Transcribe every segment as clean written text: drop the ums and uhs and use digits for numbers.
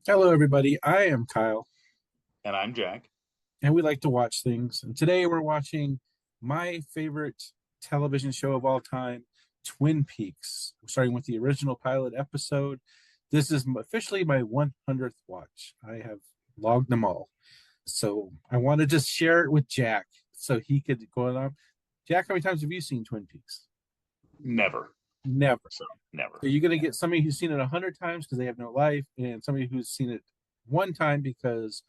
Hello, everybody. I am Kyle, And I'm Jack. and we like to watch things. And today we're watching my favorite television show of all time, Twin Peaks. We're starting with the original pilot episode. This is officially my 100th watch. I have logged them all. So I want to just share it with Jack so he could go on. Jack, how many times have you seen Twin Peaks? Never. Never. So never. So you're going to Yeah. get somebody who's seen it 100 times because they have no life, and somebody who's seen it one time because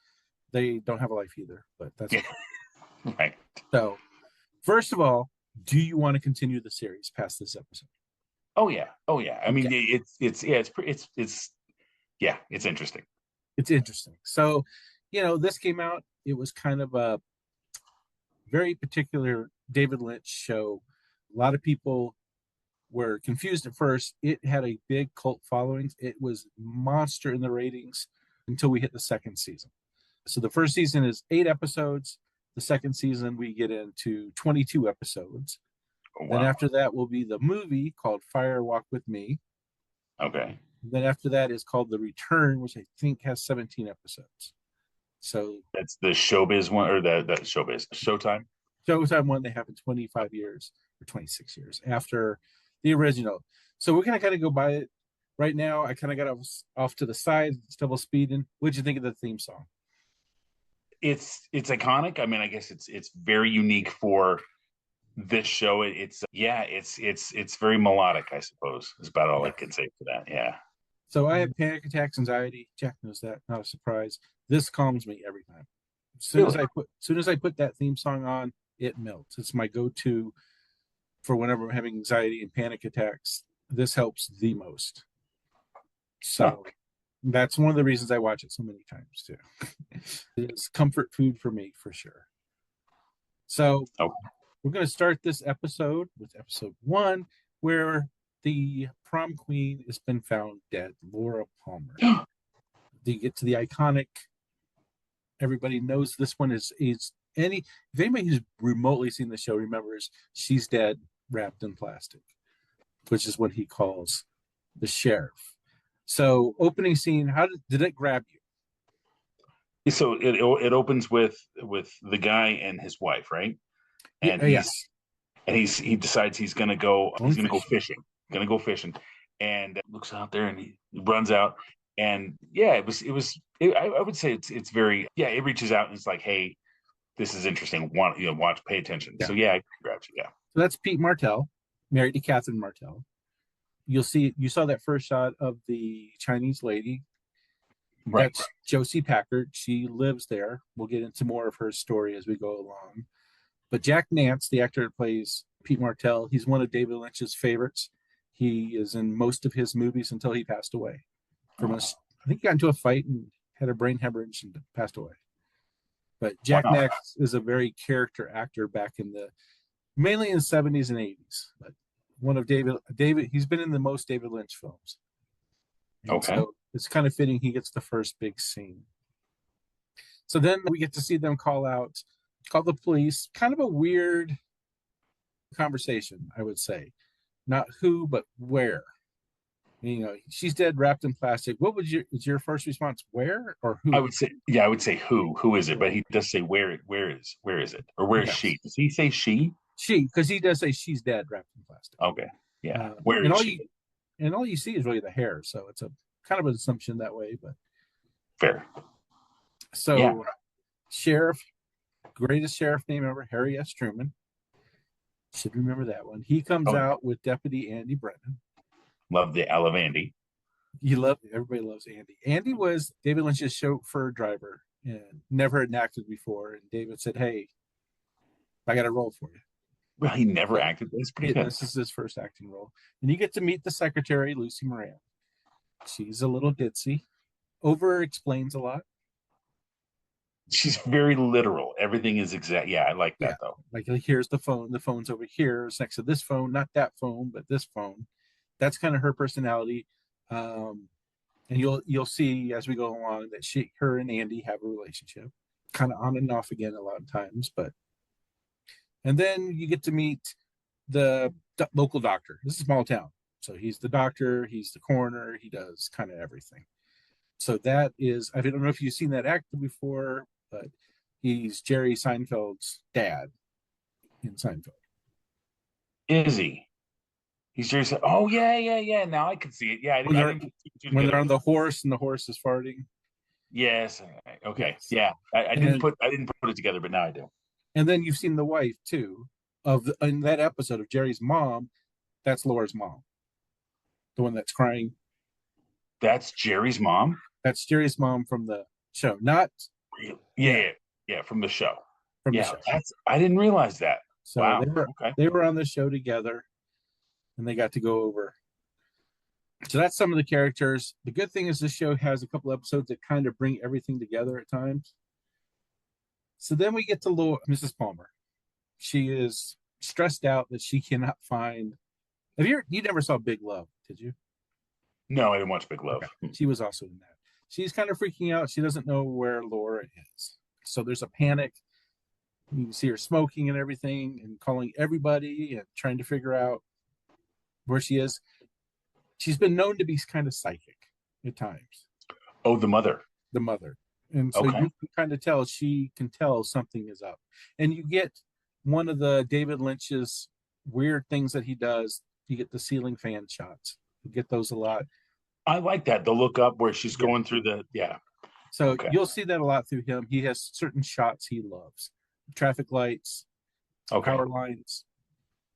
they don't have a life either. But that's okay. Right. So, first of all, do you want to continue the series past this episode? Oh yeah. Oh yeah. I mean, Okay, it's interesting. it's interesting. So, this came out. It was kind of a very particular David Lynch show. A lot of people were confused at first. It had a big cult following. It was monster in the ratings until we hit the second season. So the first season is 8 episodes. The second season we get into 22 episodes. Oh, Then wow. after that will be the movie called Fire Walk with Me. Okay. Then after that is called The Return, which I think has 17 episodes. So That's the showbiz one or the showbiz Showtime. Showtime one they have in 25 years or 26 years after the original. So we're gonna kind of go by it right now. I kind of got off to the side, it's double speeding. What'd you think of the theme song? It's iconic. I mean, I guess it's very unique for this show. It's very melodic, I suppose. Is about all I Yeah. can say for that. Yeah. So I have panic attacks, anxiety. Jack knows that. Not a surprise. This calms me every time. Really? As soon as I put that theme song on, it melts. It's my go-to for whenever I'm having anxiety and panic attacks. This helps the most. Huh. So that's one of the reasons I watch it so many times too. It's comfort food for me for sure. So Oh. we're going to start this episode with episode one, where the prom queen has been found dead, Laura Palmer. They get to the iconic. Everybody knows this one is any if anybody who's remotely seen the show remembers she's dead, wrapped in plastic, which is what he calls the sheriff. So opening scene, how did it grab you? So it opens with the guy and his wife, right? Yeah, And yeah, he decides going he's gonna go fishing. fishing, and looks out there and he runs out, and yeah, I would say it's very, yeah, it reaches out and it's like, hey, this is interesting, watch, pay attention. Yeah. So yeah, congrats, yeah. So that's Pete Martell, married to Catherine Martell. You saw that first shot of the Chinese lady. Right. That's Josie Packard. She lives there. We'll get into more of her story as we go along. But Jack Nance, the actor that plays Pete Martell, he's one of David Lynch's favorites. He is in most of his movies until he passed away from Oh, us. I think he got into a fight and had a brain hemorrhage and passed away. But Jack wow. Nance is a very character actor back in the mainly in the 70s and 80s. But one of David, he's been in the most David Lynch films, and Okay. so it's kind of fitting he gets the first big scene. So then we get to see them call the police. Kind of a weird conversation, I would say. Not who, but where. She's dead, wrapped in plastic. What was your first response? Where or I who? would say, yeah, I would say who is it, Where? but he does say where is it, or where is she? Yes, Does he say she? because he does say she's dead, wrapped in plastic. Okay, yeah, Uh, where and is all she? you and all you see is really the hair, so it's a kind of an assumption that way. But Fair. Yeah. so sheriff, greatest sheriff name ever, Harry S. Truman. Should remember that one. He comes Oh, out with Deputy Andy Brennan. love the I love Andy. Everybody loves Andy. Andy was David Lynch's chauffeur driver and never had acted before. And David said, "Hey, I got a role for you." Well, he never So acted. It's pretty good. this is his first acting role, and you get to meet the secretary, Lucy Moran. She's a little ditzy, over explains a lot. She's very literal. Everything is exact. Yeah, I like Yeah, that though. like here's the phone. The phone's over here. It's next to this phone, not that phone, but this phone. That's kind of her personality. Um, and you'll see as we go along that her and Andy have a relationship, kind of on and off again a lot of times. But and then you get to meet the local doctor. This is a small town, so he's the doctor, he's the coroner, he does kind of everything. So that is, I don't know if you've seen that actor before, but he's Jerry Seinfeld's dad in Seinfeld. Is he? He's just, oh yeah. Now I can see it. Yeah, When I they're didn't put two and two when they're together. on the horse and the horse is farting. Yes. Okay. Yes. Yeah. And I didn't put it together, but now I do. and then you've seen the wife too in that episode of Jerry's mom. That's Laura's mom, the one that's crying. That's Jerry's mom. That's Jerry's mom from the show, not Yeah, yeah, from the show. from the Yeah, show. I didn't realize that. So Wow. Okay. they were on the show together, and they got to go over. So that's some of the characters. The good thing is this show has a couple episodes that kind of bring everything together at times. So then we get to Mrs. Palmer. She is stressed out that she cannot find. You never saw Big Love, did you? No, I didn't watch Big Love. Okay. She was also in that. She's kind of freaking out. She doesn't know where Laura is. So there's a panic. You can see her smoking and everything and calling everybody and trying to figure out where she is. She's been known to be kind of psychic at times. Oh, the mother. The mother. And so Okay. you can kind of tell she can tell something is up. And you get one of the David Lynch's weird things that he does. You get the ceiling fan shots. You get those a lot. I like that. The look up where she's going through the So okay. you'll see that a lot through him. He has certain shots he loves. Traffic lights, Okay. power lines,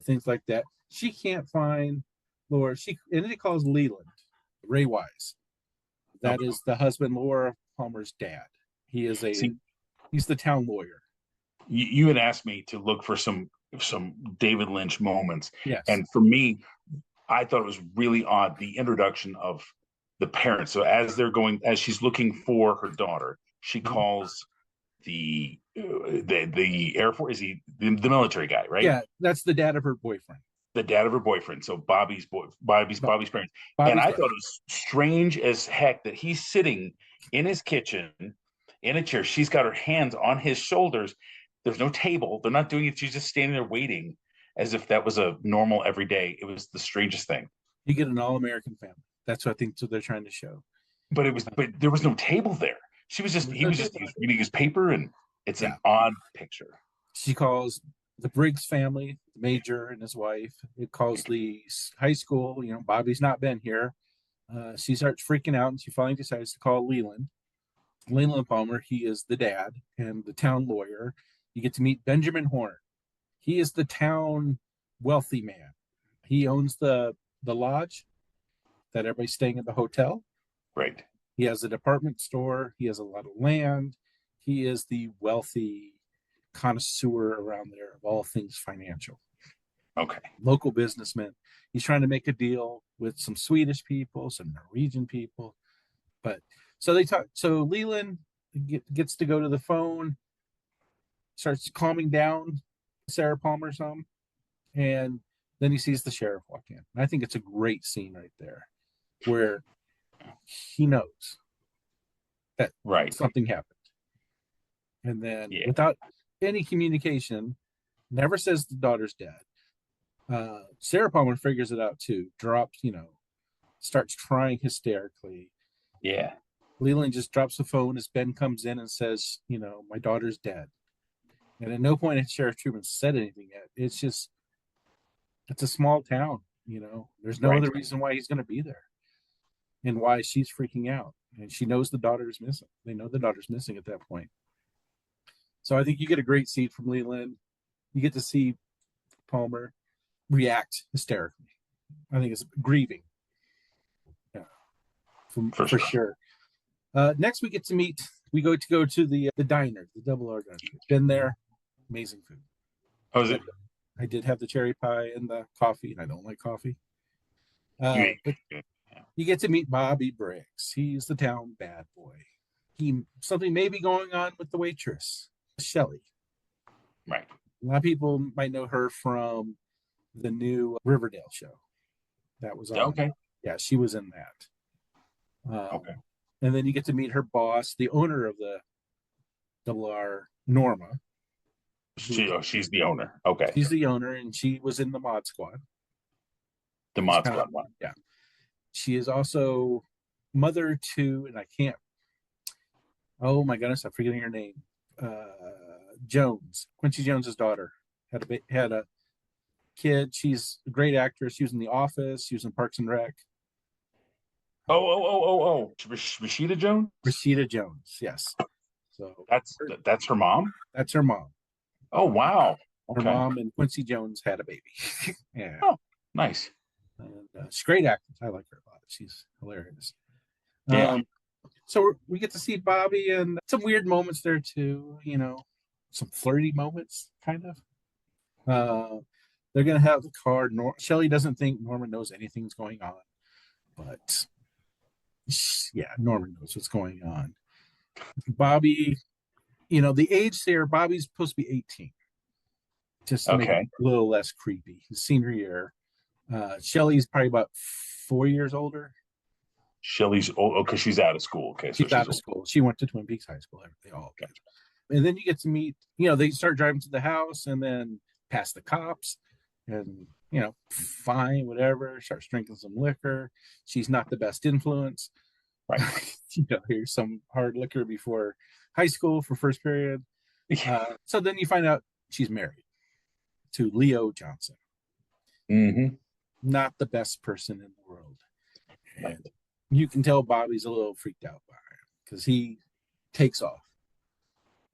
things like that. She can't find Laura. And it calls Leland, Ray Wise. That is the husband, Laura Palmer's dad. He is he's the town lawyer. You had asked me to look for some David Lynch moments. Yes. And for me, I thought it was really odd the introduction of the parents. So as she's looking for her daughter, she calls the Air Force. Is he the military guy, right? Yeah, that's the dad of her boyfriend. The dad of her boyfriend. So Bobby's parents. And I thought it was strange as heck that he's sitting in his kitchen in a chair. She's got her hands on his shoulders. There's no table. They're not doing it. She's just standing there waiting as if that was a normal everyday. It was the strangest thing. You get an all-American family. That's what I think they're trying to show. But there was no table there. He was just reading his paper, and it's an odd picture. She calls the Briggs family, the major and his wife. It calls the high school. Bobby's not been here. She starts freaking out, and she finally decides to call Leland Palmer. He is the dad and the town lawyer. You get to meet Benjamin Horn. He is the town wealthy man. He owns the lodge that everybody's staying at the hotel. Right. He has a department store. He has a lot of land. He is the wealthy connoisseur around there of all things financial. Okay. Local businessman. He's trying to make a deal with some Swedish people, some Norwegian people. But so they talk. So Leland gets to go to the phone, starts calming down Sarah Palmer some, and then he sees the sheriff walk in. I think it's a great scene right there where he knows that something happened. And then without any communication, never says the daughter's dead. Sarah Palmer figures it out too, starts crying hysterically. Yeah. Leland just drops the phone as Ben comes in and says, my daughter's dead. And at no point has Sheriff Truman said anything yet. It's a small town, There's no other reason why he's going to be there and why she's freaking out. And she knows the daughter is missing. They know the daughter's missing at that point. So I think you get a great scene from Leland. You get to see Palmer react hysterically. I think it's grieving. Yeah, for sure. Next, we go to the diner, the Double R diner. Been there, amazing food. Oh, is it? I did have the cherry pie and the coffee, and I don't like coffee. But you get to meet Bobby Briggs. He's the town bad boy. Something may be going on with the waitress, Shelley. Right. A lot of people might know her from the new Riverdale show. That was on. Okay. Yeah, she was in that. Okay. And then you get to meet her boss, the owner of the Double R, Norma. She's the owner. Okay. She's the owner, and she was in the Mod Squad. The Mod Squad one. Yeah. She is also mother to, and I can't, oh my goodness, I'm forgetting her name. Jones, Quincy Jones's daughter, had a kid. She's a great actress. She was in The Office. She was in Parks and Rec. Rashida Jones. Rashida Jones, yes. So that's her mom. That's her mom. Oh wow. Her Okay. mom and Quincy Jones had a baby. Yeah. Oh, nice. And she's a great actress. I like her a lot. She's hilarious. Yeah. So we get to see Bobby and some weird moments there too. Some flirty moments, kind of. They're gonna have the car. Shelley doesn't think Norman knows anything's going on, but yeah, Norman knows what's going on. Bobby, the age there, Bobby's supposed to be 18, just to make it a little less creepy. His senior year. Shelley's probably about 4 years older. Shelley's old because she's out of school. Okay, she's out of school. She went to Twin Peaks High School. They all did. And then you get to meet. They start driving to the house and then past the cops, and fine, whatever. Starts drinking some liquor. She's not the best influence. Right. Here's some hard liquor before high school for first period. So then you find out she's married to Leo Johnson. Mm-hmm. Not the best person in the world. And you can tell Bobby's a little freaked out by him because he takes off.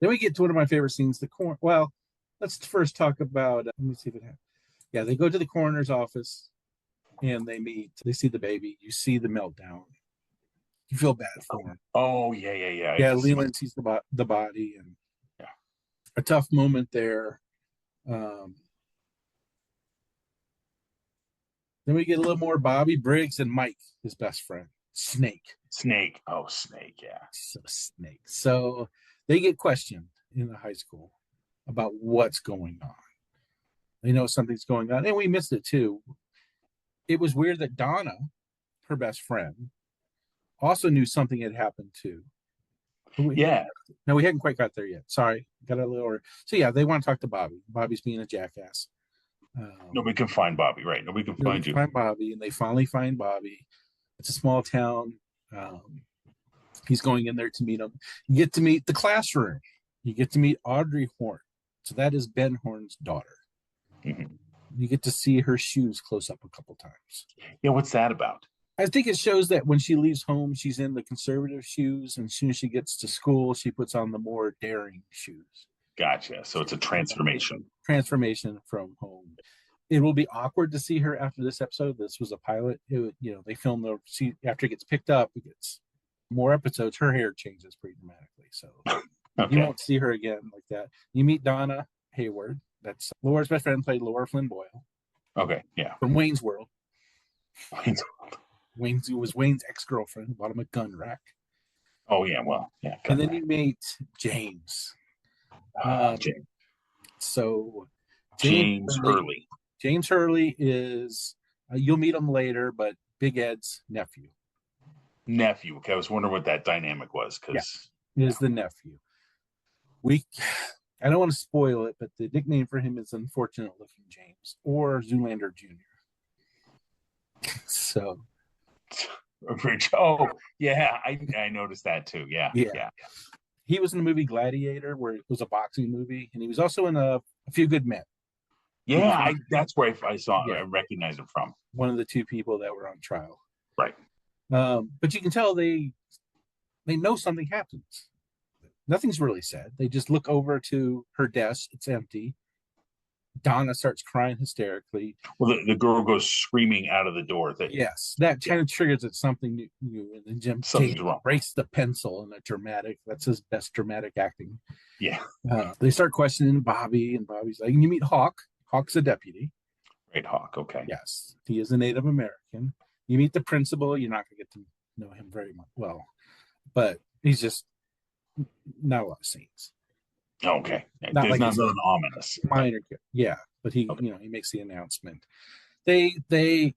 Then we get to one of my favorite scenes, the coroner. Well, let's first talk about, let me see if it happens. Yeah, they go to the coroner's office and they meet. They see the baby. You see the meltdown. You feel bad for him. Oh, yeah. Yeah, Leland sees the body, and a tough moment there. Then we get a little more Bobby Briggs and Mike, his best friend, Snake. Oh, Snake, yeah. So Snake. So they get questioned in the high school about what's going on. They know something's going on, and we missed it too. It was weird that Donna, her best friend, also knew something had happened too. We hadn't quite got there yet. Sorry, got a little. So yeah, they want to talk to Bobby. Bobby's being a jackass. Nobody can find Bobby, right? Nobody can find you. Find Bobby, and they finally find Bobby. It's a small town. He's going in there to meet him. You get to meet the classroom. You get to meet Audrey Horn. So that is Ben Horn's daughter. Mm-hmm. You get to see her shoes close up a couple times. Yeah, what's that about? I think it shows that when she leaves home, she's in the conservative shoes, and as soon as she gets to school, she puts on the more daring shoes. Gotcha. So it's a transformation. Transformation from home. It will be awkward to see her after this episode. This was a pilot. They filmed after it gets picked up, it gets more episodes. Her hair changes pretty dramatically, so you won't see her again like that. You meet Donna Hayward. That's Laura's best friend, played Laura Flynn Boyle. Okay, yeah. From Wayne's World. Who was Wayne's ex-girlfriend, bought him a gun rack. Oh yeah, well, yeah. And then you meet James. James. So James Hurley. James Hurley is you'll meet him later, but Big Ed's nephew. Okay, I was wondering what that dynamic was because is the nephew. I don't want to spoil it, but the nickname for him is Unfortunate Looking James or Zoolander Jr. So. Oh yeah, I noticed that too. Yeah. He was in the movie Gladiator, where it was a boxing movie, and he was also in a Few Good Men. Yeah, that's where I saw him. I recognized him from. One of the two people that were on trial. Right. But you can tell they know something happens. Nothing's really said. They just look over to her desk. It's empty. Donna starts crying hysterically. Well, the girl goes screaming out of the door. Yes, that kind of triggers it, something new. And then Jim breaks the pencil in a dramatic. That's his best dramatic acting. Yeah. They start questioning Bobby, and Bobby's like, and you meet Hawk. Hawk's a deputy. Great Hawk, okay. Yes, he is a Native American. You meet the principal. You're not going to get to know him very much well, but he's just not a lot of scenes. Okay. There's nothing ominous. Minor, yeah, but he makes the announcement.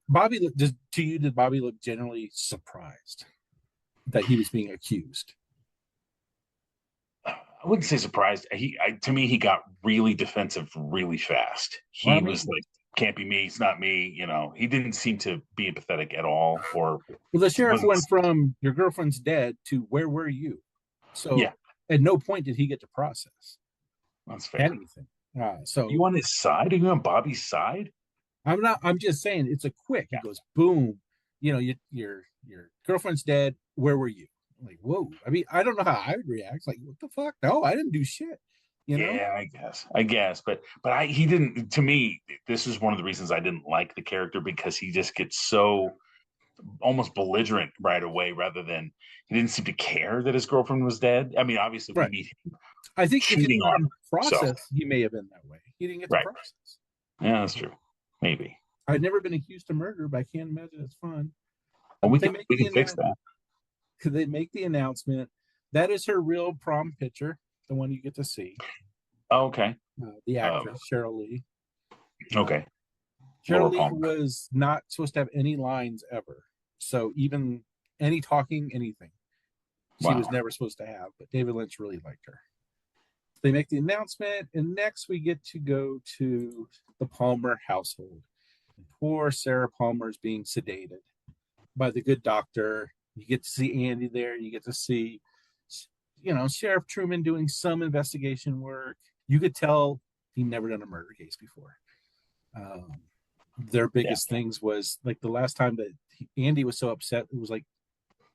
Bobby did Bobby look generally surprised that he was being accused? I wouldn't say surprised. To me, he got really defensive really fast. He was like, can't be me. It's not me. He didn't seem to be empathetic at all, or Well, the sheriff wasn't. went from your girlfriend's dead to where were you? So Yeah, at no point did he get to process that's fair. anything. So You on his side? Are you on Bobby's side? I'm not. I'm just saying it's a quick. He Yeah, goes boom. Your girlfriend's dead. Where were you? I'm like, whoa. I mean, I don't know how I would react. Like, what the fuck? No, I didn't do shit. You know? yeah, I guess, but he didn't. To me, this is one of the reasons I didn't like the character, because he just gets so almost belligerent right away, rather than he didn't seem to care that his girlfriend was dead. I mean, obviously, we Right. meet him I think if you cheating let on him her. So, process, he may have been that way. He didn't get to right. process. Yeah, that's true. Maybe. I've never been accused of murder, but I can't imagine it's fun. Well, we They can make we can fix that. they make the announcement. That is her real prom picture, the one you get to see. Oh, okay. The actress Cheryl Lee. Okay. Cheryl Laura Lee Palmer. was not supposed to have any lines ever. So even any talking, anything, she was never supposed to have. But David Lynch really liked her. They make the announcement, and next we get to go to the Palmer household. And poor Sarah Palmer is being sedated by the good doctor. You get to see Andy there. You get to see, Sheriff Truman doing some investigation work. You could tell he'd never done a murder case before. Their biggest things was like the last time that Andy was so upset, it was like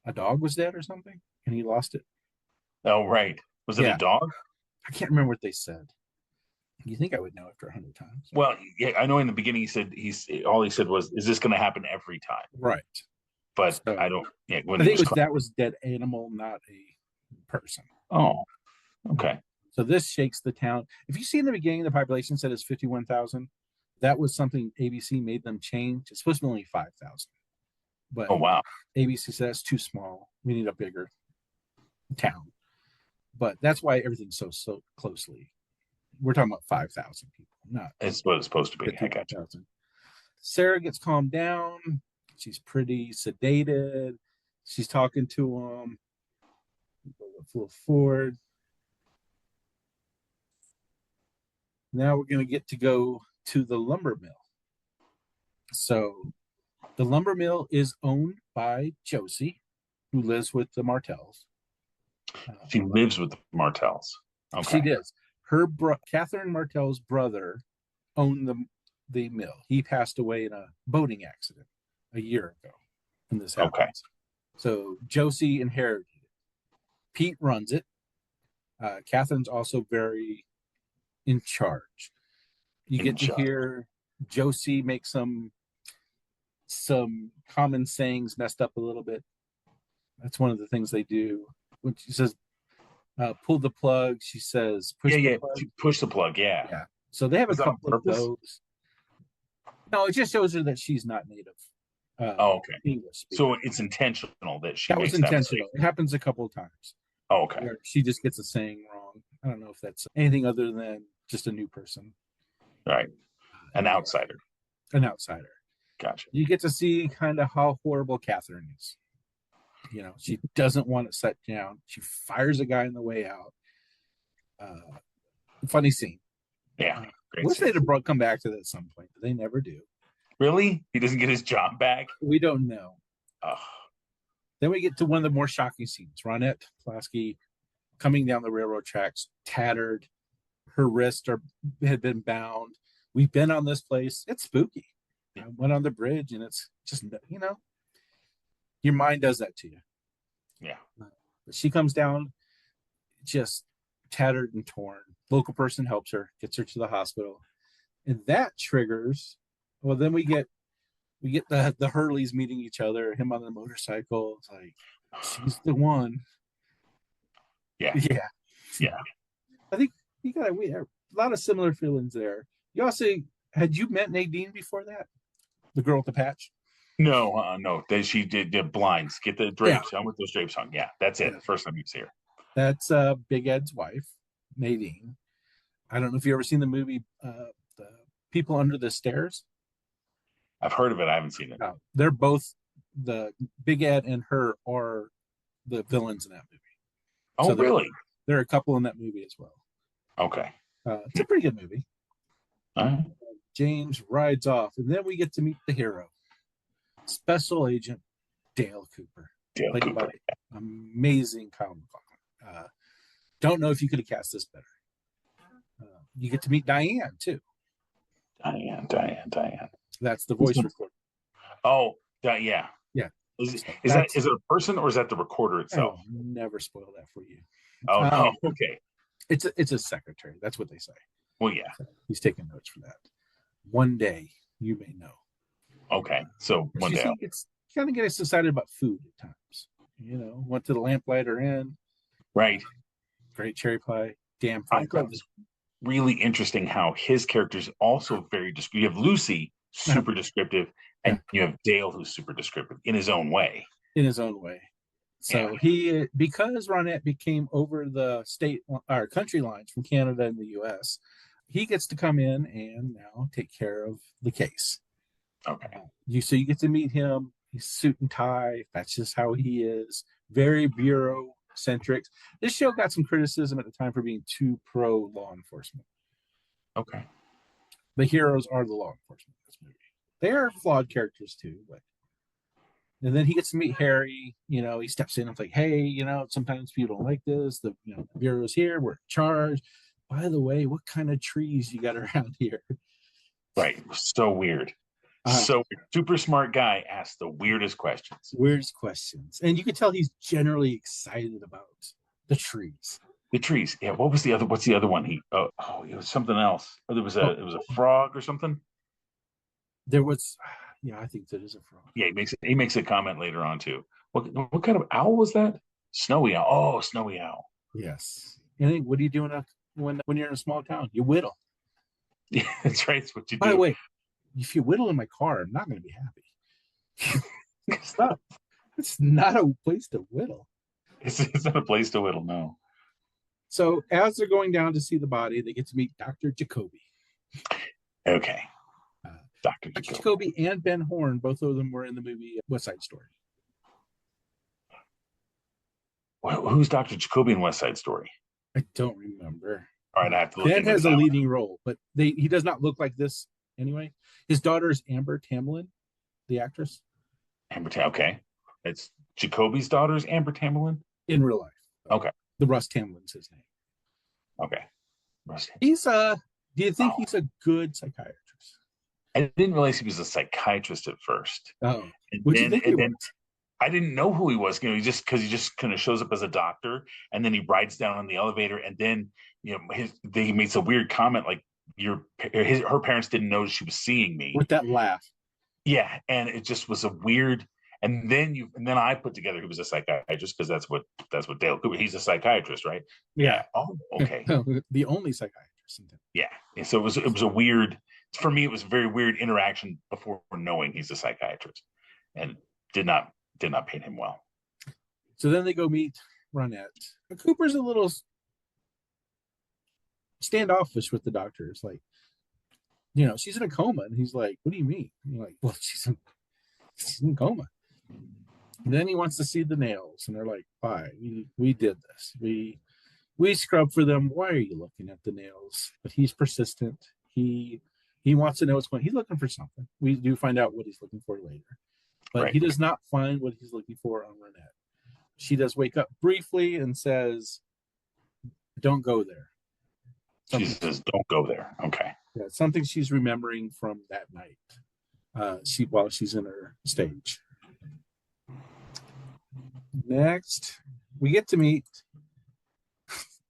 a dog was dead or something, and he lost it. Oh, right. Was it a dog? I can't remember what they said. You think I would know after 100 times? Well, yeah, I know in the beginning he said all he said was, "Is this going to happen every time?" Right. But so, I don't. Yeah, when I think that was dead animal, not a person. Oh, okay. So this shakes the town. If you see in the beginning, the population said it's 51,000. That was something ABC made them change. It's supposed to be only 5,000. But wow, ABC said that's too small. We need a bigger town. But that's why everything's so closely. We're talking about 5,000 people, not. It's what it's supposed to be. 50,000. Sarah gets calmed down. She's pretty sedated. She's talking to him. Go forward. Now we're going to get to go to the lumber mill. So the lumber mill is owned by Josie, who lives with the Martells. She lives with the Martells. Okay. She does. Catherine Martell's brother owned the mill. He passed away in a boating accident a year ago when this happens. Okay. So Josie inherited it. Pete runs it. Catherine's also very in charge. You get to hear Josie make some common sayings messed up a little bit. That's one of the things they do. When she says, pull the plug, she says, push the plug. Push the plug, yeah. So they have a couple of those. No, it just shows her that she's not native okay. English speaker. So it's intentional that she makes intentional. It happens a couple of times. Oh, okay. Where she just gets a saying wrong. I don't know if that's anything other than just a new person. Right. An outsider. An outsider. Gotcha. You get to see kind of how horrible Catherine is. She doesn't want it set down. She fires a guy on the way out. Funny scene. Yeah. Wish they'd have come back to that at some point, but they never do. Really? He doesn't get his job back? We don't know. Then we get to one of the more shocking scenes. Ronette Pulaski coming down the railroad tracks, tattered. Her wrists had been bound. We've been on this place. It's spooky. Went on the bridge, and it's just, your mind does that to you. Yeah. But she comes down just tattered and torn. Local person helps her, gets her to the hospital. And that triggers, then we get the Hurleys meeting each other, him on the motorcycle. It's like, she's the one. Yeah. I think we have a lot of similar feelings there. You also, had you met Nadine before that? The girl with the patch? No, no. She did blinds. Get the drapes. I'm with those drapes on. Yeah, that's it. Yeah. First time you see her. That's Big Ed's wife, Nadine. I don't know if you've ever seen the movie The People Under the Stairs. I've heard of it. I haven't seen it. They're both, the Big Ed and her are the villains in that movie. Oh, so really? There are a couple in that movie as well. Okay. It's a pretty good movie. James rides off, and then we get to meet the hero, Special Agent Dale Cooper, Dale played Cooper. by amazing Kyle MacLachlan. Don't know if you could have cast this better. You get to meet Diane too. Diane. That's the voice recorder. Oh, yeah. Yeah. Is it a person or is that the recorder itself? I'll never spoil that for you. Oh no. Okay. It's a secretary. That's what they say. Well, yeah. So he's taking notes for that. One day you may know. Okay. So one day. It's kind of get us excited about food at times. Went to the Lamplighter Inn. Right. Great cherry pie. Damn. I thought it was really interesting how his character is also very descriptive. You have Lucy, super descriptive, and you have Dale, who's super descriptive in his own way. So because Ronette became over the state or country lines from Canada and the U.S., he gets to come in and now take care of the case. Okay. So you get to meet him. He's suit and tie. That's just how he is. Very bureau-centric. This show got some criticism at the time for being too pro law enforcement. Okay. The heroes are the law enforcement in this movie. They are flawed characters too, and then he gets to meet Harry. He steps in and like, hey, sometimes people don't like this. The bureau's here. We're in charge. By the way, what kind of trees you got around here? Right. So weird. Super smart guy asks the weirdest questions. And you can tell he's generally excited about the trees. The trees. Yeah. What's the other one? It was something else. It was a frog or something. There was, I think that is a frog. Yeah, he makes a comment later on too. What kind of owl was that? Snowy owl. Oh, snowy owl. Yes. And what do you do when you're in a small town? You whittle. Yeah, that's right. That's what you do. By the way, if you whittle in my car, I'm not going to be happy. It's not a place to whittle. It's not a place to whittle, no. So as they're going down to see the body, they get to meet Dr. Jacoby. Okay. Dr. Jacoby and Ben Horne, both of them were in the movie West Side Story. Well, who's Dr. Jacoby in West Side Story? I don't remember. All right, I have to look. Ben has a leading role, but he does not look like this anyway. His daughter is Amber Tamlin, the actress. Okay. It's Jacoby's daughter is Amber Tamlin? In real life. Okay. The Russ Tamlin's his name. Okay. Russ. Do you think he's a good psychiatrist? I didn't realize he was a psychiatrist at first. Oh. What do you think he was? I didn't know who he was. He just kind of shows up as a doctor, and then he rides down on the elevator, and then he makes a weird comment like her parents didn't know she was seeing me with that laugh. Yeah, and it just was a weird. And then I put together he was a psychiatrist because that's what Dale Cooper. He's a psychiatrist, right? Yeah. Oh, okay. The only psychiatrist. Yeah. And so it was a weird. For me, it was a very weird interaction before knowing he's a psychiatrist, and did not paint him well. So then they go meet Ronette. Cooper's a little standoffish with the doctor. It's like, she's in a coma, and he's like, "What do you mean?" And you're like, "Well, she's in coma." And then he wants to see the nails, and they're like, "Fine, we did this. We scrubbed for them. Why are you looking at the nails?" But he's persistent. He wants to know what's going on. He's looking for something. We do find out what he's looking for later. But He does not find what he's looking for on Ronette. She does wake up briefly and says, "Don't go there." She says, "Don't go there." Okay. Yeah, something she's remembering from that night. While she's in her stage. Next, we get to meet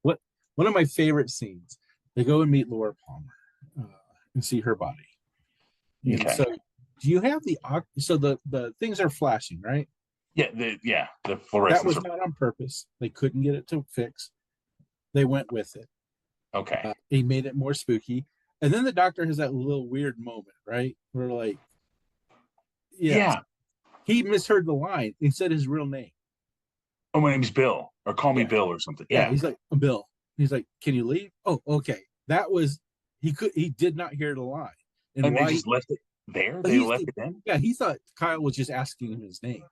one of my favorite scenes. They go and meet Laura Palmer and see her body. Okay. So, do you have the things are flashing, right? Yeah, the fluorescence. That was not on purpose. They couldn't get it to fix. They went with it. Okay. He made it more spooky. And then the doctor has that little weird moment, right? Where like, yeah. He misheard the line. He said his real name. Oh, my name's Bill, or call me Bill or something. Yeah. He's like, Bill. He's like, "Can you leave?" Oh, okay. That was, he did not hear the line. And why they just left it there? They left it in? Yeah, he thought Kyle was just asking him his name.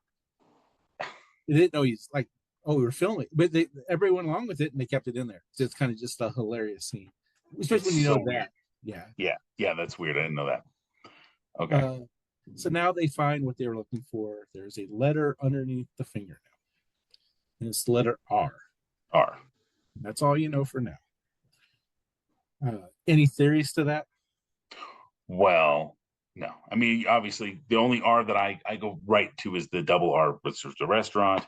He didn't know he's like, we were filming. But everyone went along with it, and they kept it in there. So it's kind of just a hilarious scene. Especially when you know that. Yeah. Yeah, that's weird. I didn't know that. Okay. So now they find what they were looking for. There's a letter underneath the fingernail, and it's the letter R. R. That's all you know for now. Any theories to that? Well, no. I mean, obviously, the only R that I go right to is the double R, which is the restaurant.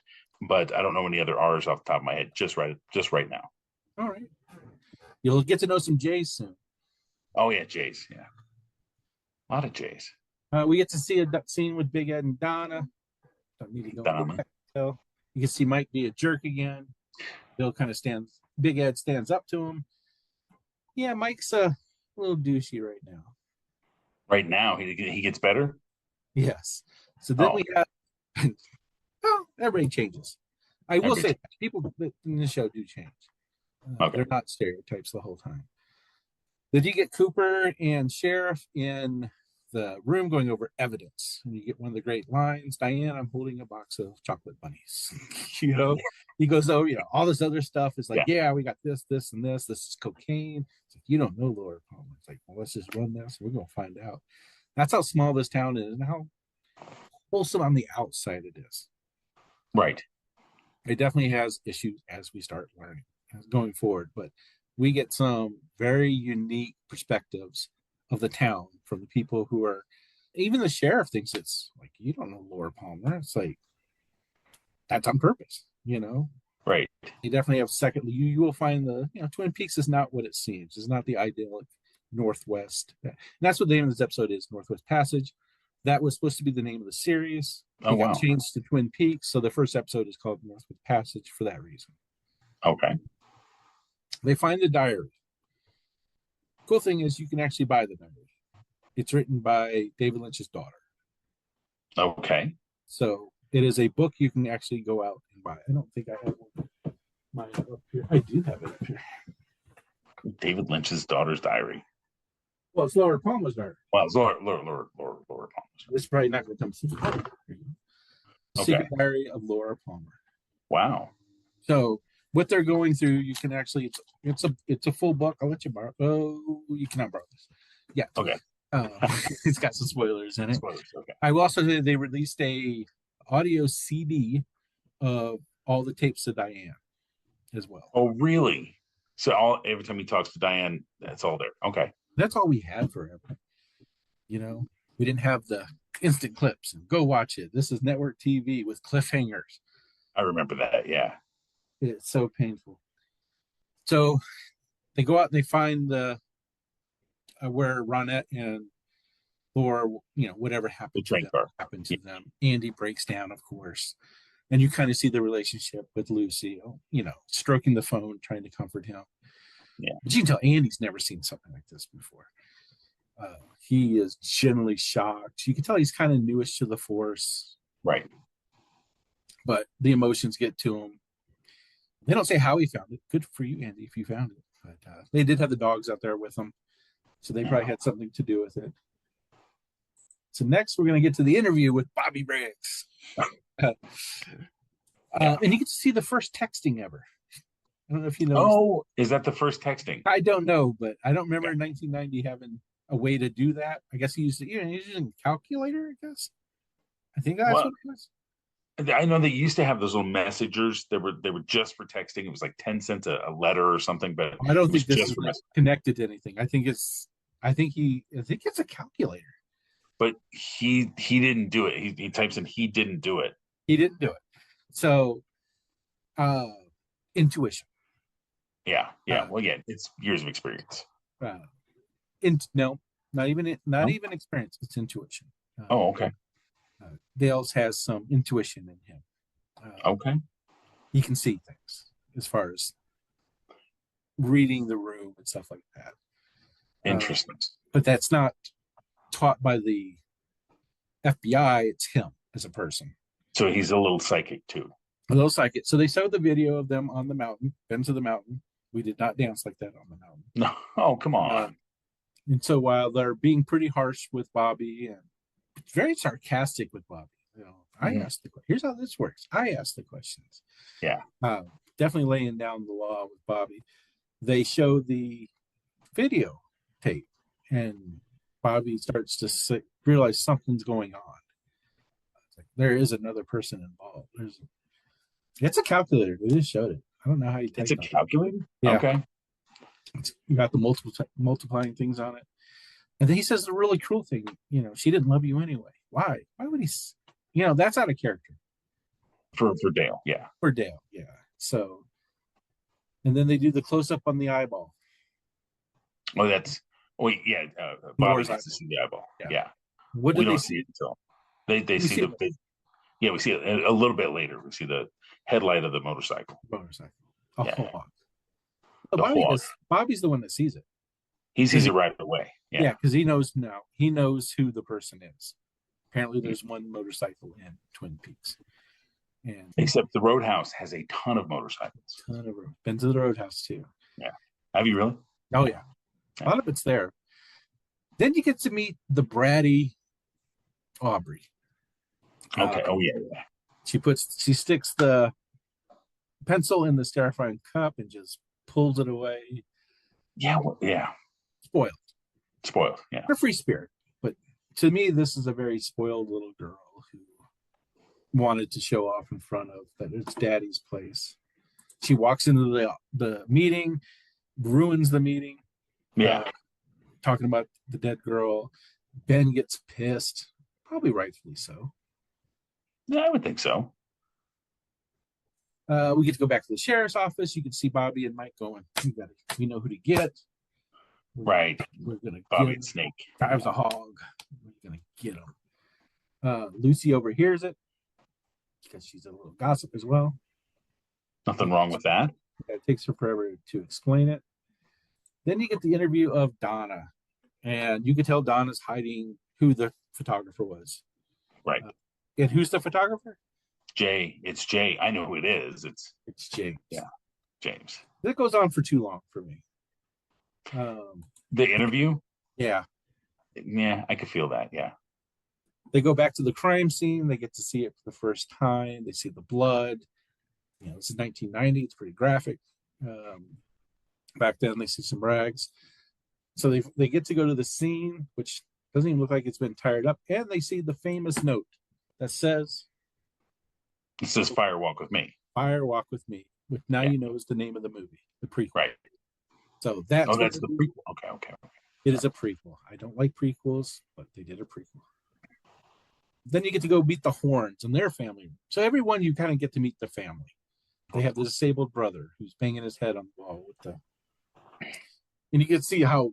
But I don't know any other R's off the top of my head just right now. All right. You'll get to know some J's soon. Oh yeah, J's. Yeah, a lot of J's. We get to see a scene with Big Ed and Donna. Don't need to go into Donna. detail. You can see Mike be a jerk again. Bill kind of stands. Big Ed stands up to him. Yeah, Mike's a little douchey right now. Right now, he gets better. Yes. So then we have. Well, everybody changes. I will say people in the show do change. They're not stereotypes the whole time. Then you get Cooper and Sheriff in the room going over evidence. And you get one of the great lines, Diane, I'm holding a box of chocolate bunnies. He goes over, all this other stuff is like, yeah, we got this, this, and this. This is cocaine. It's like, you don't know Laura Palmer. It's like, well, let's just run this. We're going to find out. That's how small this town is and how wholesome on the outside it is. Right. It definitely has issues as we start learning going forward, but we get some very unique perspectives of the town from the people who are, even the sheriff thinks it's like, you don't know Laura Palmer. It's like, that's on purpose, Right. You definitely have secondly, you will find Twin Peaks is not what it seems. It's not the idyllic Northwest. And that's what the name of this episode is, Northwest Passage. That was supposed to be the name of the series. It got changed to Twin Peaks, so the first episode is called Northwest Passage for that reason. Okay. They find the diary. Cool thing is you can actually buy the diary. It's written by David Lynch's daughter. Okay. So it is a book you can actually go out and buy. I don't think I have mine up here. I do have it up here. David Lynch's daughter's diary. Well, it's Laura Palmer's diary. Well, it's Laura Palmer's. This is probably not going to come soon. Secret Diary of Laura Palmer. Wow. So what they're going through, you can actually it's a full book. I'll let you borrow. Oh, you cannot borrow this. Yeah. Okay. It's got some spoilers in it. Okay. I will also say they released a audio CD of all the tapes of Diane as well. Oh, really? So every time he talks to Diane, that's all there. Okay. That's all we had forever. We didn't have the instant clips and go watch it. This is network TV with cliffhangers. I remember that. Yeah. It's so painful. So they go out and they find the where Ronette and Laura, whatever happened to them. Andy breaks down, of course, and you kind of see the relationship with Lucy. Stroking the phone, trying to comfort him. Yeah, but you can tell Andy's never seen something like this before. He is generally shocked. You can tell he's kind of newish to the force, right? But the emotions get to him. They don't say how he found it. Good for you, Andy, if you found it. But they did have the dogs out there with them, so they probably had something to do with it. So next, we're going to get to the interview with Bobby Briggs. And you get to see the first texting ever. I don't know if you know. Oh, is that the first texting? I don't know, but I don't remember 1990 having a way to do that. I guess he used he's using a calculator, I guess. I think that's what it was. I know they used to have those little messengers. They were just for texting. It was like 10 cents a letter or something, but I don't think this is connected to anything. I think it's a calculator. But he didn't do it. He types in he didn't do it. He didn't do it. So intuition. Yeah. Well, yeah, it's years of experience. No, not even experience. It's intuition. Okay. Dale's has some intuition in him. Okay. He can see things as far as reading the room and stuff like that. Interesting. But that's not taught by the FBI. It's him as a person. So he's a little psychic too. A little psychic. So they showed the video of them on the mountain, been to the mountain. We did not dance like that on the mountain. No. Oh, come on. And so while they're being pretty harsh with Bobby and very sarcastic with Bobby, I asked the question. Here's how this works. I asked the questions. Yeah. Definitely laying down the law with Bobby. They show the video tape and Bobby starts to realize something's going on. It's like, there is another person involved. It's a calculator. They just showed it. I don't know how you It's a typed on it. calculator? Yeah. Okay. You got the multiplying things on it. And then he says the really cruel thing, she didn't love you anyway. Why? Why would he? That's out of character. For Dale, yeah. For Dale, yeah. So, and then they do the close up on the eyeball. Yeah. Bobby gets to see the eyeball. Yeah. What do we they don't see it until they see the. Yeah, we see it a little bit later. We see the headlight of the motorcycle. Bobby's the one that sees it. He sees it right away. Yeah, because he knows now. He knows who the person is. Apparently, there's one motorcycle in Twin Peaks. And except the Roadhouse has a ton of motorcycles. Been to the Roadhouse too. Yeah. Have you really? Oh yeah. A lot of it's there. Then you get to meet the bratty Aubrey. Okay. She sticks the pencil in the styrofoam cup and just pulls it away. Yeah. Spoiled. Yeah. Her free spirit. But to me, this is a very spoiled little girl who wanted to show off in front of that it's daddy's place. She walks into the meeting, ruins the meeting. Yeah. Talking about the dead girl. Ben gets pissed, probably rightfully so. Yeah, I would think so. We get to go back to the sheriff's office. You can see Bobby and Mike going, we know who to get. Right. We're going to Bobby and Snake. Drives a hog. We're going to get him. Lucy overhears it because she's a little gossip as well. Nothing wrong with that. It takes her forever to explain it. Then you get the interview of Donna. And you can tell Donna's hiding who the photographer was. Right. And who's the photographer? Jay. It's Jay. I know who it is. It's James. Yeah. James. That goes on for too long for me. The interview? Yeah. Yeah, I could feel that. Yeah. They go back to the crime scene. They get to see it for the first time. They see the blood. This is 1990. It's pretty graphic. Back then, they see some rags. So they get to go to the scene, which doesn't even look like it's been tired up. And they see the famous note that says... It says Fire Walk with Me. Fire Walk with Me. Which now you know is the name of the movie. The prequel. Right. So that's the prequel. Okay. It is a prequel. I don't like prequels, but they did a prequel. Then you get to go meet the Horns and their family. So everyone, you kind of get to meet the family. They have the disabled brother who's banging his head on the wall and you can see how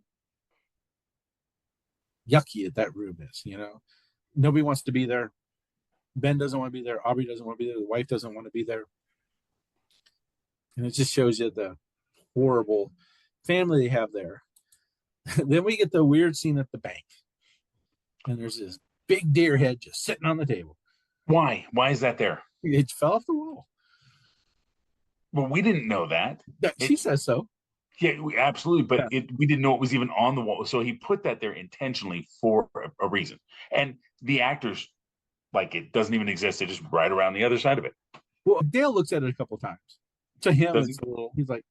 yucky that room is. Nobody wants to be there. Ben doesn't want to be there. Aubrey doesn't want to be there. The wife doesn't want to be there. And it just shows you the horrible family they have there. Then we get the weird scene at the bank. And there's this big deer head just sitting on the table. Why? Why is that there? It fell off the wall. Well, we didn't know that. She says so. Yeah, absolutely. But we didn't know it was even on the wall. So he put that there intentionally for a reason. And the actors, it doesn't even exist. They just right around the other side of it. Well, Dale looks at it a couple times. To him, he's like,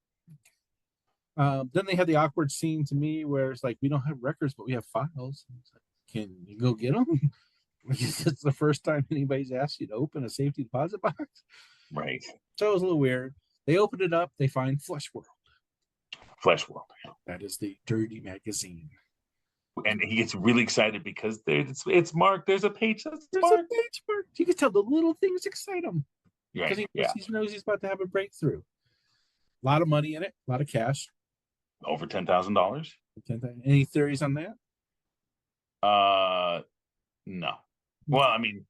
then they had the awkward scene to me where it's like, we don't have records, but we have files. Like, can you go get them? It's the first time anybody's asked you to open a safety deposit box. Right. So it was a little weird. They open it up. They find Flesh World. That is the dirty magazine. And he gets really excited because it's marked. There's a page that's marked. You can tell the little things excite him. Because he knows he's about to have a breakthrough. A lot of money in it. A lot of cash. Over $10,000. Any theories on that? No. Well, I mean,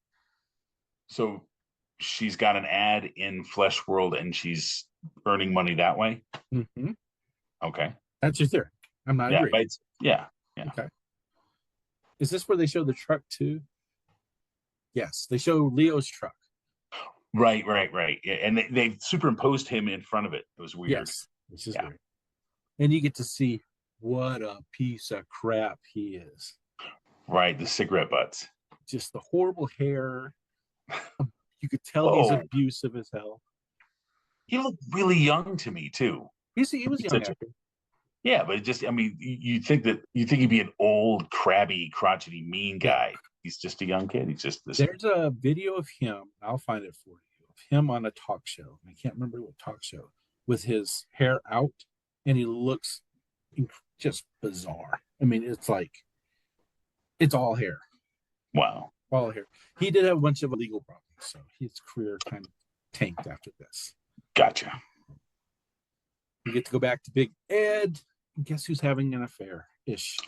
so she's got an ad in Flesh World and she's earning money that way. Mm-hmm. Okay. That's your theory. I'm not agreeing. Yeah. Okay. Is this where they show the truck too? Yes, they show Leo's truck. Right. Yeah, and they superimposed him in front of it. It was weird. Yes, which is weird. And you get to see what a piece of crap he is. Right, the cigarette butts. Just the horrible hair. You could tell he's abusive as hell. He looked really young to me too. He was young actor. Yeah, but it just, I mean, you think he'd be an old, crabby, crotchety, mean Yeah. guy. He's just a young kid. He's just this. There's a video of him. I'll find it for you. Of him on a talk show. I can't remember what talk show, with his hair out, and he looks just bizarre. I mean, it's like it's all hair, Wow. all hair. He did have a bunch of legal problems, so his career kind of tanked after this. Gotcha. You get to go back to Big Ed. And guess who's having an affair ish?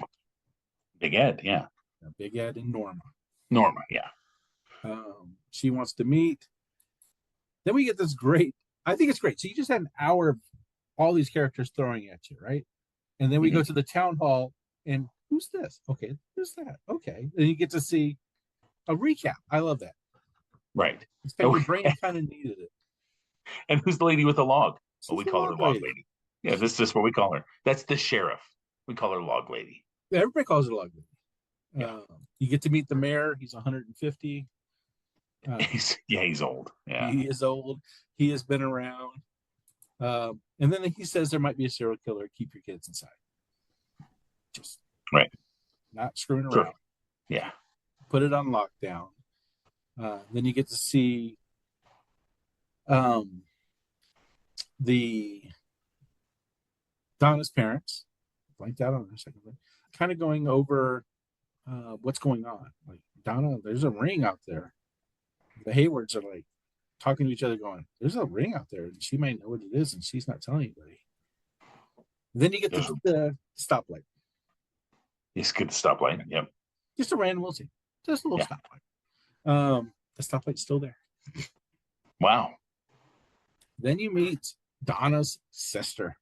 Big Ed, yeah. Big Ed and Norma. Norma, yeah. She wants to meet. Then we get this great. I think it's great. So you just had an hour of all these characters throwing at you, right? And then we go to the town hall, and who's this? Okay, who's that? Okay, and you get to see a recap. I love that. Right. Your brain kind of needed it. And who's the lady with the log? She's we call her log lady. Yeah, this is just what we call her. That's the sheriff. We call her log lady. Yeah, everybody calls her log lady. Yeah. You get to meet the mayor. He's 150. He's old. Yeah, he is old. He has been around. And then he says there might be a serial killer. Keep your kids inside. Just right. Not screwing around. Sure. Yeah. Put it on lockdown. Then you get to see the Donna's parents. Blanked out on her second. Kind of going over what's going on. Like, Donna, there's a ring out there. The Haywards are like talking to each other, going, "There's a ring out there, and she might know what it is, and she's not telling anybody." Then you get the stoplight. It's good stoplight. Yep. Just a random, we'll see. Just a little stoplight. The stoplight's still there. Wow. Then you meet Donna's sister.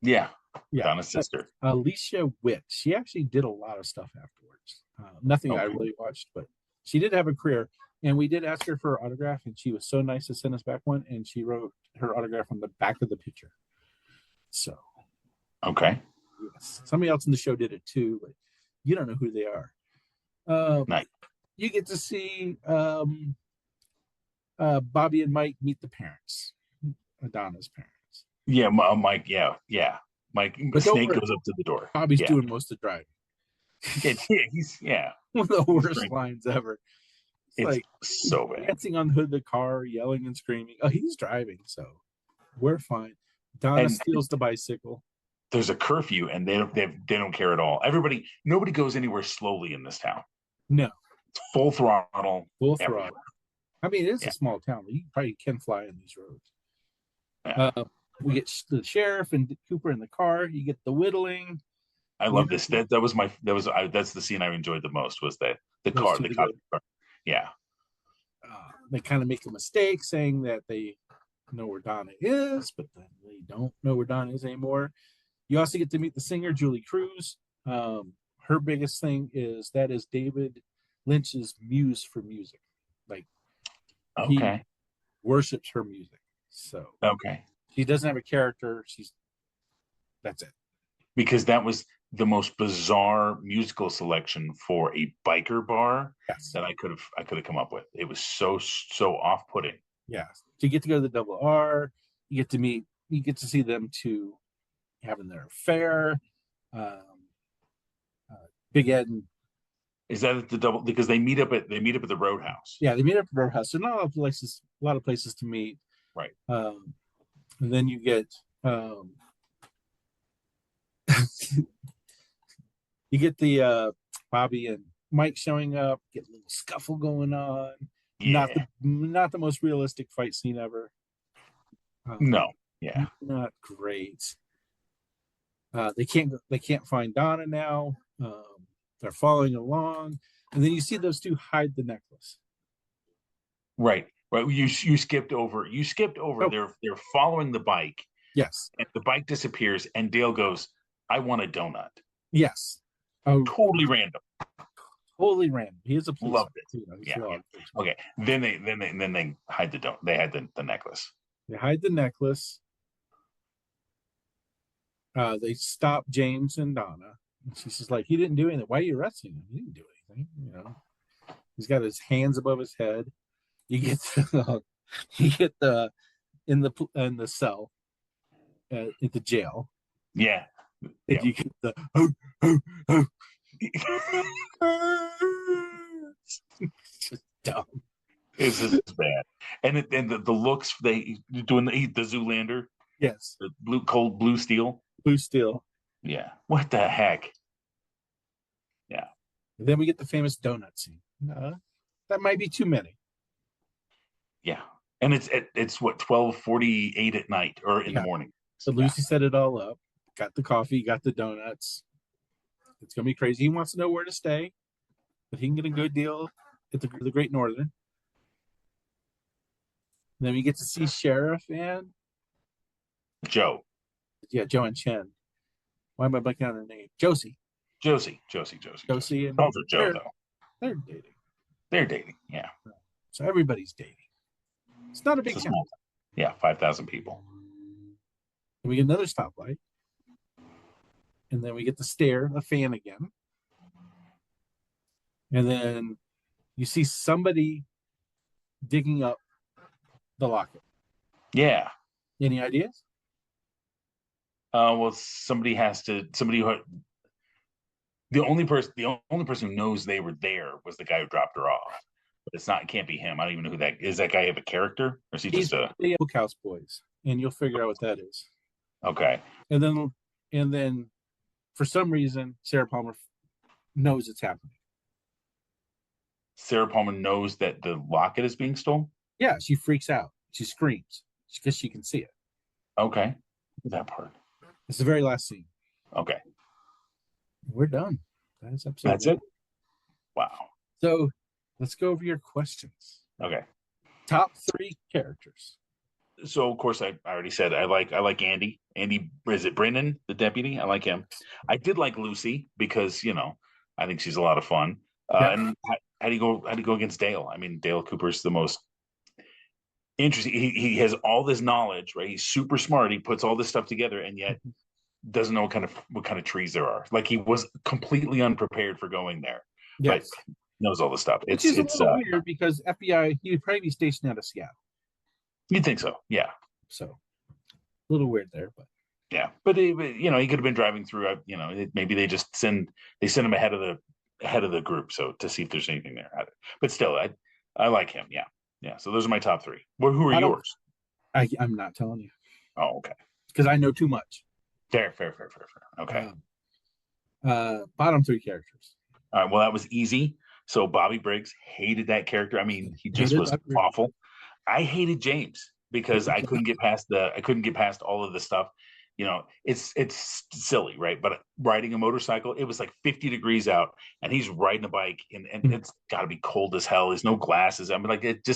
Yeah. Donna's sister. Alicia Witt. She actually did a lot of stuff afterwards. Nothing I really watched, but she did have a career. And we did ask her for her autograph, and she was so nice to send us back one. And she wrote her autograph on the back of the picture. So. Okay. Yes. Somebody else in the show did it too, but you don't know who they are. Nice. You get to see Bobby and Mike meet the parents, Donna's parents. Yeah, Mike. Yeah. Mike. Snake goes up to the door. Bobby's doing most of the driving. He's one of the worst lines ever. It's like so bad. Dancing on the hood of the car, yelling and screaming. Oh, he's driving, so we're fine. Donna steals the bicycle. There's a curfew, and they don't care at all. Nobody goes anywhere slowly in this town. No, it's full throttle. Full throttle. I mean, it is a small town. You probably can fly on these roads. Yeah. We get the sheriff and Cooper in the car. You get the whittling. I love this. That's the scene I enjoyed the most. Was that the car? The car. Yeah. They kind of make a mistake saying that they know where Donna is, but then they don't know where Donna is anymore. You also get to meet the singer, Julie Cruz. Her biggest thing is David Lynch's muse for music. Like, he worships her music. So she doesn't have a character. That's it. Because that was the most bizarre musical selection for a biker bar that I could have come up with. It was so off-putting. Yeah. So you get to go to the Double R. You get to see them two having their affair. Big Ed and is that at the double? Because they meet up at the Roadhouse. Yeah, they meet up at the Roadhouse. So not a lot of places to meet. Right. And then you get you get the Bobby and Mike showing up. Get a little scuffle going on. Yeah. Not the most realistic fight scene ever. No. Yeah. Not great. They can't find Donna now. They're following along, and then you see those two hide the necklace. Right. You skipped over. They're following the bike. Yes. And the bike disappears, and Dale goes, "I want a donut." Yes. Totally random. Totally random. He is a police. Loved it. Yeah. Okay. Then they hide the donut. They hide the necklace. They hide the necklace. They stop James and Donna. And she's just like, "He didn't do anything. Why are you arresting him? He didn't do anything. You know, he's got his hands above his head." You get in the cell at the jail. Yeah. And you get the it's just dumb. It's just bad. And the looks they doing the Zoolander, Yes, the cold blue steel. blue steel. Yeah. What the heck? Yeah. And then we get the famous donut scene. That might be too many. Yeah. And it's what 12:48 at night or in the morning. So Lucy set it all up. Got the coffee, got the donuts. It's gonna be crazy. He wants to know where to stay, but he can get a good deal at the Great Northern. And then we get to see Sheriff and Joe. Joe and Chen. Why am I blanking on her name? Josie. Josie And calls her Joe though. They're dating. They're dating. Yeah. So everybody's dating. It's not a big town. Yeah, 5,000 people. And we get another stoplight. And then we get the stare, a fan again. And then you see somebody digging up the locket. Yeah. Any ideas? Well, somebody who the only person who knows they were there was the guy who dropped her off. But it can't be him. I don't even know who that is. That guy have a character, or is he just a Cookhouse Boys? And you'll figure out what that is. Okay. And then for some reason, Sarah Palmer knows it's happening. Sarah Palmer knows that the locket is being stolen? Yeah, she freaks out. She screams because she can see it. Okay. That part. It's the very last scene. Okay. We're done. That's it? Wow. So let's go over your questions. Okay. Top 3 characters. So of course I already said I like Andy. Andy, is it Brennan, the deputy? I like him. I did like Lucy because I think she's a lot of fun. And how do you go against Dale? I mean, Dale Cooper's the most interesting. He has all this knowledge, right? He's super smart. He puts all this stuff together, and yet doesn't know what kind of trees there are. Like he was completely unprepared for going there, but knows all the stuff. It's a little weird because FBI, he would probably be stationed out of Seattle. You'd think so, yeah. So a little weird there, but yeah. But he could have been driving through. Maybe they just send him ahead of the group, so to see if there's anything there. But still, I like him. Yeah, yeah. So those are my top 3. Well, who are yours? I'm not telling you. Oh, okay. Because I know too much. Fair. Okay. Bottom 3 characters. All right. Well, that was easy. So Bobby Briggs, hated that character. I mean, he just was awful. I hated James because I couldn't get past all of the stuff. It's silly, right? But riding a motorcycle, it was like 50 degrees out, and he's riding a bike, and it's got to be cold as hell. There's no glasses. I mean, like it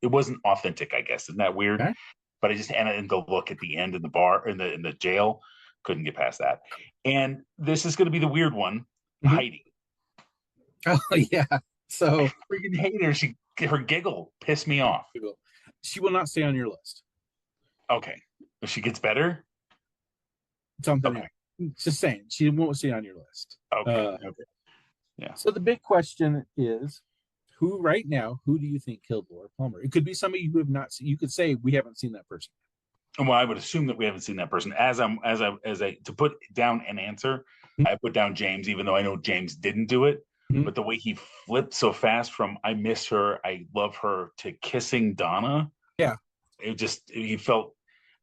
wasn't authentic, I guess. Isn't that weird? Okay. But and the look at the end in the bar in the jail, couldn't get past that. And this is going to be the weird one, Heidi. Oh yeah. So I freaking hate her. Her giggle pissed me off. She will not stay on your list. Okay. If she gets better? Something else. Just saying, she won't stay on your list. Okay. Okay. Yeah. So the big question is, who do you think killed Laura Palmer? It could be somebody you have not seen. You could say we haven't seen that person. Well, I would assume that we haven't seen that person. To put down an answer, I put down James, even though I know James didn't do it. But the way he flipped so fast from I miss her, I love her to kissing Donna. Yeah. He felt,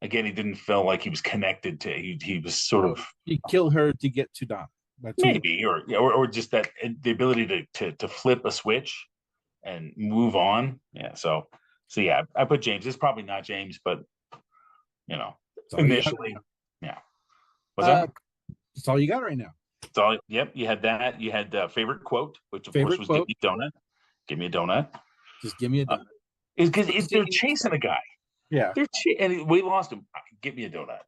again, he didn't feel like he was connected to, he was sort of. He killed her to get to Donna. Maybe, or just that, the ability to flip a switch and move on. Yeah. So yeah, I put James. It's probably not James, but initially. Yeah. What's that? That's all you got right now. Yep, you had that. You had favorite quote, which of course was "Give me a donut." Give me a donut. Just give me a donut. Because they're chasing a guy. Yeah, and we lost him. Give me a donut.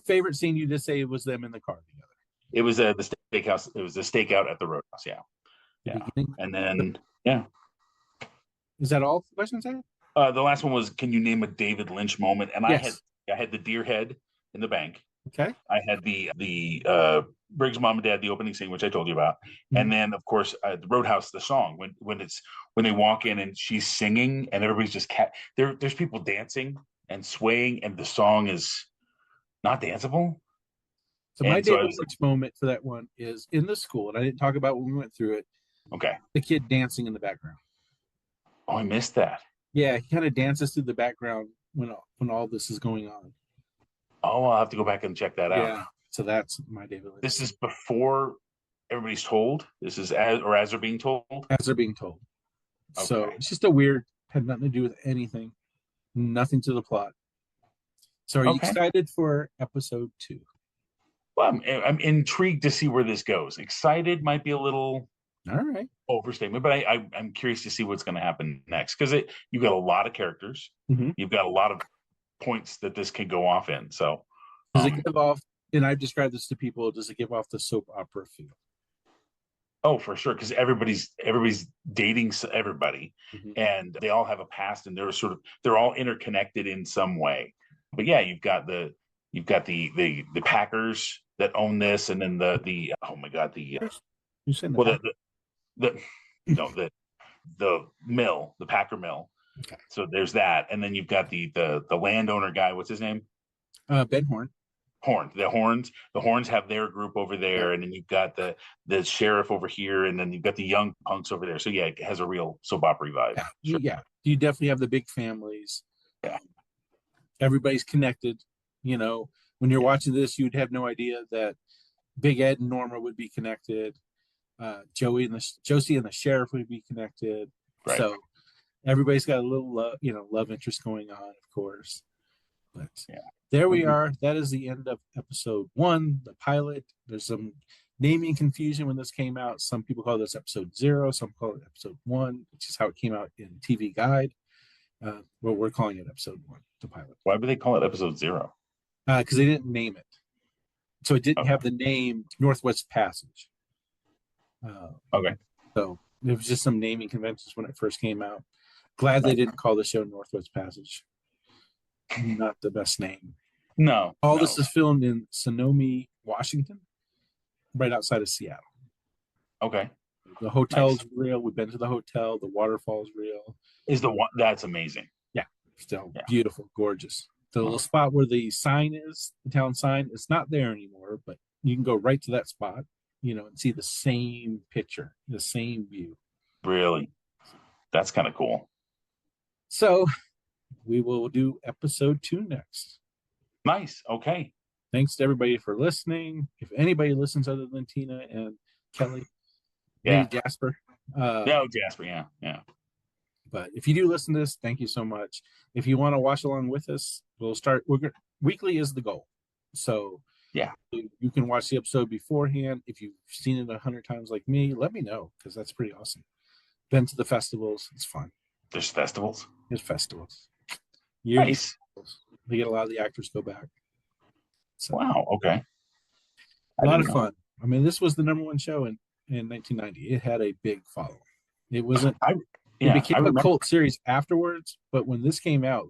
Favorite scene you just say was them in the car together. It was the steakhouse. It was the stakeout at the Roadhouse. Yeah, and then Is that all the questions I had? The last one was, can you name a David Lynch moment? And yes. I had the deer head in the bank. Okay. I had the Briggs' mom and dad, the opening scene, which I told you about, and then of course the Roadhouse, the song when they walk in and she's singing and everybody's just there's people dancing and swaying and the song is Not danceable. So my And so I David was Lynch moment for that one is in the school, and I didn't talk about when we went through it. okay. The kid dancing in the background. Oh, I missed that. Yeah, he kind of dances through the background when all this is going on. Oh, I'll have to go back and check that out. Yeah, so that's my David Lynch. This is before everybody's told. This is as they're being told. As they're being told. So Okay. it's just a weird, had nothing to do with anything, nothing to the plot. So are you Okay. excited for episode 2? Well, I'm intrigued to see where this goes. Excited might be a little All right. overstatement, but I'm curious to see what's going to happen next because you've got a lot of characters, Mm-hmm. you've got a lot of points that this could go off in. So, Does it give off, and I've described this to people, does it give off the soap opera feel? oh, for sure, because everybody's dating everybody, Mm-hmm. and they all have a past, and they're all interconnected in some way. But yeah, you've got the Packers that own this, and then the oh my god You said well that. the no the mill, the Packer mill. Okay. So there's that, and then you've got the landowner guy. What's his name? Ben Horn. The Horns have their group over there, and then you've got the sheriff over here, and then you've got the young punks over there. So yeah, it has a real soap opera vibe. Yeah, Sure. yeah. You definitely have the big families. Yeah. Everybody's connected. When you're watching this, you'd have no idea that Big Ed and Norma would be connected. Josie and the sheriff would be connected. Right. So everybody's got a little, love interest going on, of course. But there we are. That is the end of episode 1, the pilot. There's some naming confusion when this came out. Some people call this episode 0. Some call it episode 1, which is how it came out in TV Guide. Well, we're calling it episode 1, the pilot. Why would they call it episode 0? Because they didn't name it. So it didn't have the name Northwest Passage. Okay. So it was just some naming conventions when it first came out. Glad they didn't call the show Northwest Passage. Not the best name. No. All this is filmed in Sonoma, Washington, right outside of Seattle. Okay. The hotel's real. We've been to the hotel. The waterfall's real. Is the one that's amazing? Yeah. Still beautiful, gorgeous. The little spot where the sign is, the town sign, it's not there anymore, but you can go right to that spot, and see the same picture, the same view. Really? That's kind of cool. So we will do episode 2 next. Nice. Okay. Thanks to everybody for listening. If anybody listens other than Tina and Kelly, maybe Jasper. Jasper. Yeah. But if you do listen to this, thank you so much. If you want to watch along with us, we'll start. Weekly is the goal. So you can watch the episode beforehand. If you've seen it 100 times like me, let me know, because that's pretty awesome. Been to the festivals. It's fun. There's festivals? There's festivals. Nice. They get a lot of the actors go back. So, wow. Okay. A lot of fun. I mean, this was the #1 show in 1990. It had a big following. It wasn't. It became a cult series afterwards, but when this came out,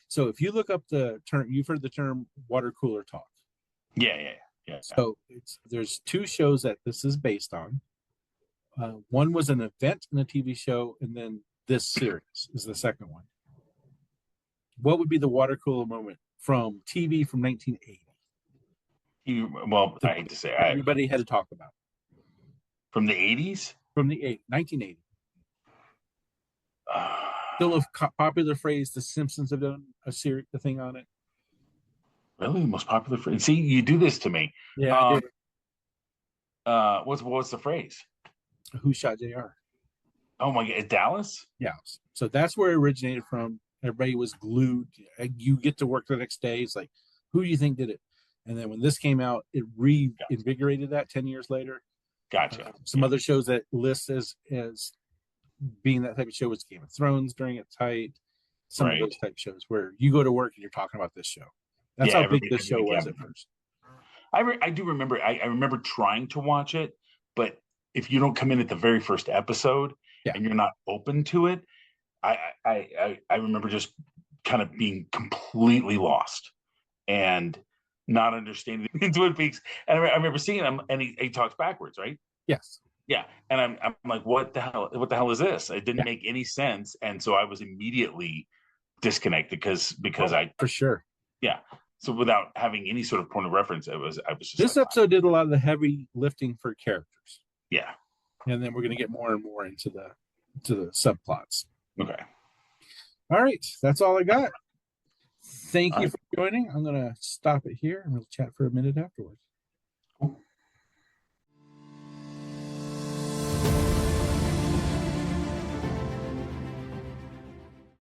so if you look up the term, you've heard the term water cooler talk. Yeah. So there's 2 shows that this is based on. One was an event in a TV show, and then this series is the second one. What would be the water cooler moment from TV from 1980? I hate to say everybody had to talk about. From the 80s? From the 1980. Still a popular phrase. The Simpsons have done a thing on it. Really, the most popular phrase. See, you do this to me. Yeah, I do. What's the phrase? Who shot JR? Oh my God, Dallas? Yeah. So that's where it originated from. Everybody was glued. You get to work the next day. It's like, who do you think did it? And then when this came out, it reinvigorated that 10 years later. Gotcha. Some other shows that list as being that type of show was Game of Thrones during its height. Some of those type of shows where you go to work and you're talking about this show. That's how big this show was at first. I do remember. I remember trying to watch it, but if you don't come in at the very first episode and you're not open to it, I remember just kind of being completely lost and not understanding the Twin Peaks. And I remember seeing him, and he talks backwards, right? Yes. Yeah, and I'm like, what the hell is this? It didn't make any sense, and so I was immediately disconnected because I for sure. Yeah, So without having any sort of point of reference, I was just this like, episode did a lot of the heavy lifting for characters. yeah. And then we're going to get more and more into the subplots. Okay. All right, that's all I got. Thank All you right. for joining. I'm going to stop it here and we'll chat for a minute afterwards.